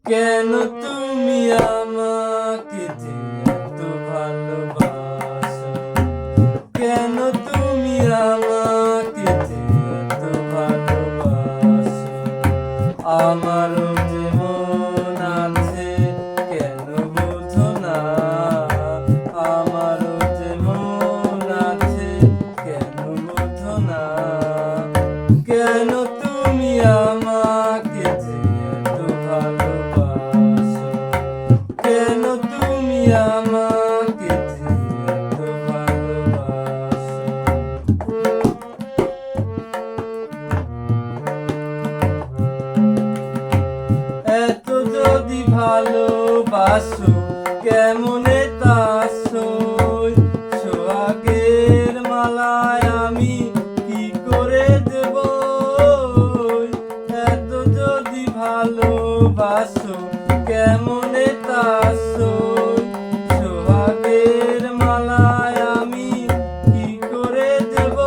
কেন তুমি আমাকে যে এত ভালোবাসো, কেন তুমি আমাকে যে এত ভালোবাসো। আমারও যে মন আছে কেন বোঝো না, আমারও যে মন আছে কেন বোঝো না। কেন তুমি আমাকে যে এত ভালোবাসো, কেন তুমি আমাকে যে এত ভালোবাসো। এত যদি ভালোবাসো কেমনে তা সই, সোহাগের মালায় আমি কি করে দেব। এত যদি ভালোবাসো কেমনে তা সই, সোহাগের মালায় আমি কি করে দেব।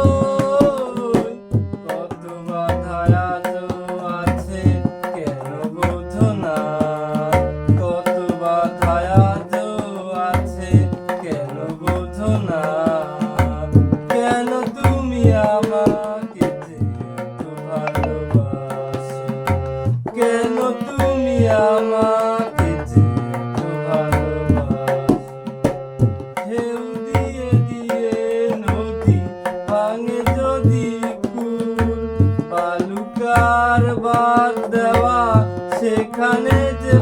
কত বাধা আজও আছে কেন বোঝো না, কত বাধা আজও আছে কেন বোঝো না। কেন তুমি আমাকে যে এত ভালোবাসো, কেন তুমি আমাকে যে এত ভালোবাসো। ঢেউ দিয়ে দিয়ে নদী ভাঙে যদি কুল, বালুকার বাদ দেওয়া সেখানে যে